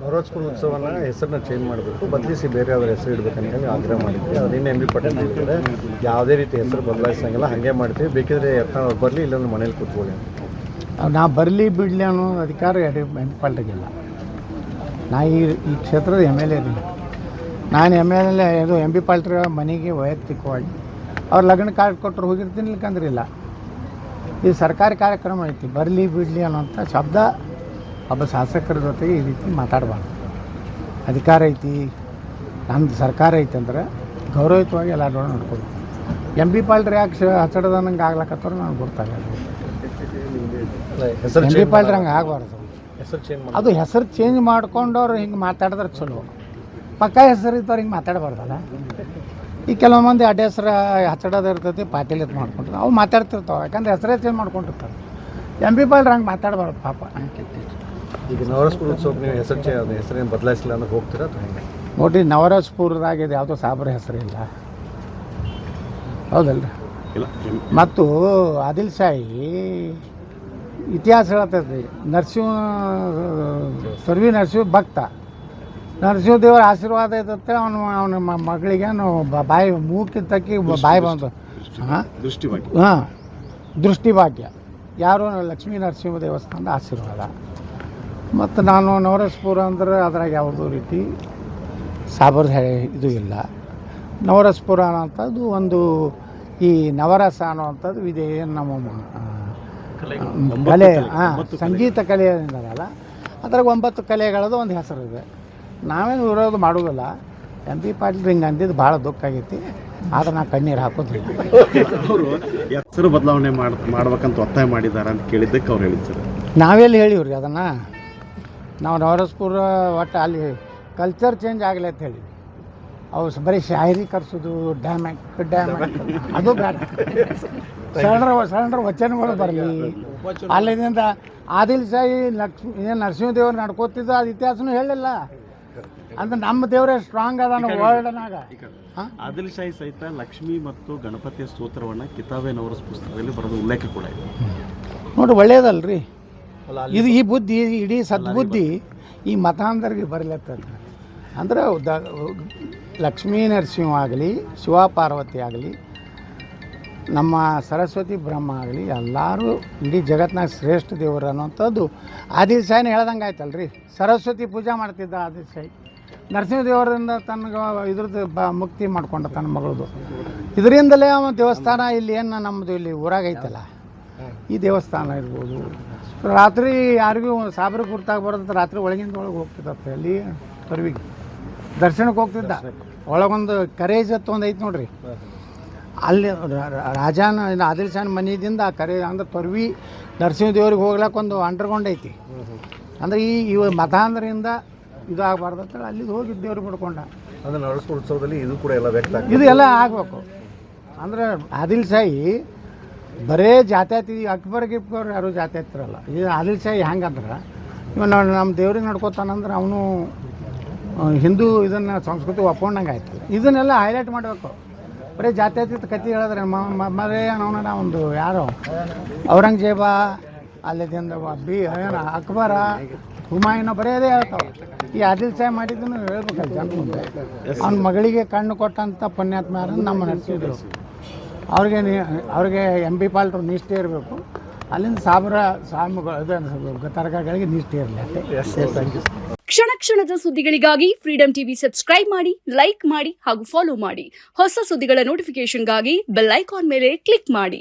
ನವರಾಜಪುರ ಉತ್ಸವನ ಹೆಸರನ್ನ ಚೇಂಜ್ ಮಾಡಬೇಕು, ಬದಲಿಸಿ ಬೇರೆ ಅವರ ಹೆಸರು ಇಡಬೇಕಂತ ಆಗ್ರಹ ಮಾಡಿದ್ವಿ. ಅದರಿಂದ ಎಂ ಬಿ ಪಾಟೀಲ್ ಹೇಳಿದರೆ ಯಾವುದೇ ರೀತಿ ಹೆಸರು ಬದಲಾಯಿಸಂಗಿಲ್ಲ, ಹಾಗೆ ಮಾಡ್ತೀವಿ, ಬೇಕಿದ್ರೆ ಯತ್ನಾಳ್ ಬರಲಿ, ಇಲ್ಲೊಂದು ಮನೇಲಿ ಕೂತ್ಕೊಳ್ಳಿ. ನಾ ಬರಲಿ ಬಿಡಲಿ ಅನ್ನೋ ಅಧಿಕಾರ ಎಂ ಬಿ ಪಾಟೀಲ್ಗಿಲ್ಲ. ನಾ ಈ ಕ್ಷೇತ್ರದ ಎಮ್ ಎಲ್ ಎ ಇದ್ದೀನಿ. ನಾನು ಎಮ್ ಎಲ್ ಎ ಇದು ಎಂ ಬಿ ಪಾಟೀಲ್ ಮನೆಗೆ ವೈಯಕ್ತಿಕವಾಗಿ ಅವ್ರು ಲಗ್ನ ಕಾರ್ಡ್ ಕೊಟ್ಟರು ಹೋಗಿರ್ತೀನಿ, ಇಲ್ಕಂದ್ರೆ ಇಲ್ಲ. ಇದು ಸರ್ಕಾರಿ ಕಾರ್ಯಕ್ರಮ ಐತಿ, ಬರಲಿ ಬಿಡಲಿ ಅನ್ನೋಂಥ ಶಬ್ದ ಒಬ್ಬ ಶಾಸಕರ ಜೊತೆಗೆ ಈ ರೀತಿ ಮಾತಾಡಬಾರ್ದು. ಅಧಿಕಾರ ಐತಿ, ನಮ್ಮದು ಸರ್ಕಾರ ಐತಿ ಅಂದ್ರೆ ಗೌರವಯುತವಾಗಿ ಎಲ್ಲ ನೋಡ್ಕೊಬೇಕು. ಎಂ ಬಿ ಪಾಟೀಲ್ ಯಾಕೆ ಹಚ್ಚಡದಂಗೆ ಆಗ್ಲಕ್ಕತ್ತಾರ ನನಗೆ ಗೊತ್ತಾಗಲ್ಲ. ಎಂ ಬಿ ಪಾಟೀಲ್ ಹಂಗೆ ಆಗಬಾರ್ದು. ಅದು ಹೆಸರು ಚೇಂಜ್ ಮಾಡ್ಕೊಂಡವ್ರು ಹಿಂಗೆ ಮಾತಾಡಿದ್ರೆ ಚಲೋ. ಪಕ್ಕ ಹೆಸರು ಇದ್ದವ್ರು ಹಿಂಗೆ ಮಾತಾಡಬಾರ್ದಲ್ಲ. ಈ ಕೆಲವು ಮಂದಿ ಅಡ್ಡ ಹೆಸರು ಹಚ್ಚಡೋದು ಇರ್ತೈತಿ, ಪಾಟೀಲ್ ಇದು ಮಾಡ್ಕೊಂಡ್ರೆ ಅವು ಮಾತಾಡ್ತಿರ್ತಾವೆ, ಯಾಕಂದ್ರೆ ಹೆಸರೇ ಚೇಂಜ್ ಮಾಡ್ಕೊಂಡಿರ್ತಾರೆ. ಎಂ ಬಿ ಪಾಟೀಲ್ ಹಂಗೆ ಮಾತಾಡಬಾರ್ದು ಪಾಪ. ಈಗ ನವರಾಜಪುರ ಉತ್ಸವಕ್ಕೆ ನೀವು ಹೆಸರೇನು ಬದಲಾಯಿಸಿಲ್ಲ ಅಂದ್ರೆ ಹೋಗ್ತೀರಾ ಅಥವಾ ಹೆಂಗೆ? ನೋಡಿರಿ, ನವರಾಜಪುರದಾಗಿದೆ ಯಾವುದೋ ಸಾಬ್ರ ಹೆಸರಿಲ್ಲ, ಹೌದಲ್ಲ. ಮತ್ತು ಆದಿಲ್ ಶಾಹಿ ಇತಿಹಾಸ ಹೇಳ್ತೈತಿ. ನರಸಿಂಹ ಭಕ್ತ, ನರಸಿಂಹದೇವರ ಆಶೀರ್ವಾದ ಐತಂತೆ ಅವನ ಮಗಳಿಗೆ ಬಾಯಿ ಮೂಕಿದ್ದಕ್ಕೆ ಬಾಯಿ ಬಂದು ದೃಷ್ಟಿಭಾಗ್ಯ ಯಾರು ಲಕ್ಷ್ಮೀ ನರಸಿಂಹ ದೇವಸ್ಥಾನದ ಆಶೀರ್ವಾದ. ಮತ್ತು ನಾನು ನವರಸಪುರ ಅಂದ್ರೆ ಅದ್ರಾಗ ಯಾವುದೋ ರೀತಿ ಸಾಬರ್ದ ಇದು ಇಲ್ಲ. ನವರಸಪುರ ಅನ್ನೋಂಥದ್ದು ಒಂದು ಈ ನವರಸ ಅನ್ನುವಂಥದ್ದು ಇದೆ. ನಮ್ಮ ಕಲೆ ಸಂಗೀತ ಕಲೆಯಿಂದಲ್ಲ, ಅದ್ರಾಗ 9 ಕಲೆಗಳದ್ದು ಒಂದು ಹೆಸರಿದೆ. ನಾವೇನು ವಿರೋಧ ಮಾಡೋದಿಲ್ಲ. ಎಂ ಬಿ ಪಾಟೀಲ್ ಹಿಂಗೆ ಅಂದಿದ್ದು ಭಾಳ ದುಃಖ ಆಗೈತಿ, ಆದ್ರೆ ನಾ ಕಣ್ಣೀರು ಹಾಕೋದಿಲ್ಲ. ಅವರು ಹೆಸರು ಬದಲಾವಣೆ ಮಾಡ್ಬೇಕಂತ ಒತ್ತಾಯ ಮಾಡಿದ್ದಾರೆ ಅಂತ ಕೇಳಿದ್ದಕ್ಕೆ ಅವ್ರು ಹೇಳಿದ್ರು. ನಾವೆಲ್ಲಿ ಹೇಳಿವ್ರಿ ಅದನ್ನು. ನಾವು ನವರಸಪುರ ಒಟ್ಟು ಅಲ್ಲಿ ಕಲ್ಚರ್ ಚೇಂಜ್ ಆಗಲಿ ಅಂತ ಹೇಳಿ, ಅವು ಬರೀ ಶಾಯರಿ ಕರ್ಸೋದು, ಡ್ಯಾಮ್ಯಾಕ್ ಅದು ಬೇಡ. ಸಣ್ಣ ವಚನಗಳು ಬರಲಿ. ಅಲ್ಲಿಂದ ಆದಿಲ್ ಶಾಹಿ ನರಸಿಂಹದೇವ್ರು ನಡ್ಕೋತಿದ್ದು ಅದು ಇತಿಹಾಸನೂ ಹೇಳಿಲ್ಲ. ಅಂದ್ರೆ ನಮ್ಮ ದೇವರೇ ಸ್ಟ್ರಾಂಗ್ ಅದಾನ ವರ್ಲ್ಡ್ನಾಗ. ಆದಿಲ್ ಶಾಹಿ ಸಹಿತ ಲಕ್ಷ್ಮಿ ಮತ್ತು ಗಣಪತಿಯ ಸ್ತೋತ್ರವನ್ನು ಕಿತಾಬೆ ನವರಸ್ ಪುಸ್ತಕದಲ್ಲಿ ಬರೆದ ಉಲ್ಲೇಖ ಕೂಡ ಇದೆ. ನೋಡಿ, ಒಳ್ಳೇದಲ್ರಿ ಇದು. ಈ ಬುದ್ಧಿ, ಇಡೀ ಸದ್ಬುದ್ಧಿ ಈ ಮತಾಂಧರಿಗೆ ಬರಲತ್ತದ. ಅಂದ್ರೆ ಲಕ್ಷ್ಮೀ ನರಸಿಂಹ ಆಗಲಿ, ಶಿವ ಪಾರ್ವತಿ ಆಗಲಿ, ನಮ್ಮ ಸರಸ್ವತಿ ಬ್ರಹ್ಮ ಆಗಲಿ, ಎಲ್ಲರೂ ಇಡೀ ಜಗತ್ತಿನಾಗ ಶ್ರೇಷ್ಠ ದೇವರು ಅನ್ನೋಂಥದ್ದು ಆದಿಲ್ ಶಾಹಿನ ಹೇಳ್ದಂಗೆ ಆಯ್ತಲ್ರಿ. ಸರಸ್ವತಿ ಪೂಜೆ ಮಾಡ್ತಿದ್ದ ಆದಿಲ್ ಶಾಹಿ, ನರಸಿಂಹದೇವರಿಂದ ತನಗೆ ಇದ್ರದ್ದು ಮುಕ್ತಿ ಮಾಡ್ಕೊಂಡ ತನ್ನ ಮಗಳದು. ಇದರಿಂದಲೇ ಅವನ ದೇವಸ್ಥಾನ ಇಲ್ಲಿ ಏನು ನಮ್ಮದು ಇಲ್ಲಿ ಊರಾಗ ಐತಲ್ಲ, ಈ ದೇವಸ್ಥಾನ ಇರ್ಬೋದು. ರಾತ್ರಿ ಯಾರಿಗೂ ಸಾಬ್ರ ಗುರ್ತಾಗಿ ಬರೋದು, ರಾತ್ರಿ ಒಳಗಿಂದ ಒಳಗೆ ಹೋಗ್ತಿದ್ದತ್ತೆ. ಅಲ್ಲಿ ತೊರ್ವಿಗೆ ದರ್ಶನಕ್ಕೆ ಹೋಗ್ತಿದ್ದ. ಒಳಗೊಂದು ಕರೇಜ್ ಅಂತ ಒಂದು ಐತೆ ನೋಡ್ರಿ, ಅಲ್ಲಿ ರಾಜಾನ ಆದಿಲ್ ಶಾಹಿ ಮನೆಯಿಂದ ಆ ಕರೆ ಅಂದ್ರೆ ತೊರ್ವಿ ನರಸಿಂಹದೇವ್ರಿಗೆ ಹೋಗ್ಲಿಕ್ಕೆ ಒಂದು ಅಂಡರ್ಗ್ರೌಂಡ್ ಐತಿ. ಅಂದ್ರೆ ಈ ಮತಾಂಧರಿಂದ ಇದು ಆಗಬಾರ್ದು ಅಂತೇಳಿ ಅಲ್ಲಿಗೆ ಹೋಗಿ ದೇವ್ರಿಗೆ ಬಿಡ್ಕೊಂಡ. ಅಂದರೆ ನವರಾಜಪುರ ಉತ್ಸವದಲ್ಲಿ ಇದು ಕೂಡ ಎಲ್ಲ ವ್ಯಕ್ತ ಇದು ಎಲ್ಲ ಆಗಬೇಕು. ಅಂದ್ರೆ ಆದಿಲ್ ಶಾಹಿ ಬರೇ ಜಾತ್ಯಾತಿ, ಅಕ್ಬರ್ ಗಿಕ್ಬರ್ ಯಾರು ಜಾತ್ಯಾತಿರಲ್ಲ. ಇದು ಆದಿಲ್ ಶಾಹಿ ಹೆಂಗಂದ್ರೆ ಇವ ನಮ್ಮ ದೇವ್ರಿಗೆ ನಡ್ಕೋತಾನಂದ್ರೆ ಅವನು ಹಿಂದೂ ಇದನ್ನು ಸಂಸ್ಕೃತಿ ಒಪ್ಕೊಂಡಂಗೆ ಆಯ್ತು. ಇದನ್ನೆಲ್ಲ ಹೈಲೈಟ್ ಮಾಡಬೇಕು. ಬರೀ ಜಾತ್ಯಾತೀತ ಕತೆ ಹೇಳಿದ್ರೆ ಮರೇ ಅವನ ಒಂದು ಯಾರೋ ಔರಂಗಜೇಬ, ಅಲ್ಲಿಂದ ಅಕ್ಬರ, ಹುಮಾಯೂನ ಬರೆಯೋದೇ ಹೇಳ್ತಾವೆ. ಈ ಆದಿಲ್ ಶಾಹಿ ಮಾಡಿದ್ದನ್ನು ಹೇಳ್ಬೇಕಲ್ಲ ಜನ ಮುಂದೆ. ಅವನ ಮಗಳಿಗೆ ಕಣ್ಣು ಕೊಟ್ಟಂಥ ಪುಣ್ಯಾತ್ಮ ಯಾರು ನಮ್ಮ ನರಸಿಂಹದೇವರು. ಅವ್ರಿಗೆ ಎಂ ಬಿ ಪಾಟೀಲ್ ನಿಷ್ಠೆ ಇರಬೇಕು. ಅಲ್ಲಿಂದ ಸಾಮುಗಳು ತರಕಾಗಳಿಗೆ ನಿಷ್ಠೆ ಇರಲಿ. ಕ್ಷಣ ಕ್ಷಣದ ಸುದ್ದಿಗಳಿಗಾಗಿ ಫ್ರೀಡಂ ಟಿವಿ ಸಬ್ಸ್ಕ್ರೈಬ್ ಮಾಡಿ, ಲೈಕ್ ಮಾಡಿ ಹಾಗೂ ಫಾಲೋ ಮಾಡಿ. ಹೊಸ ಸುದ್ದಿಗಳ ನೋಟಿಫಿಕೇಶನ್ಗಾಗಿ ಬೆಲ್ ಐಕಾನ್ ಮೇಲೆ ಕ್ಲಿಕ್ ಮಾಡಿ.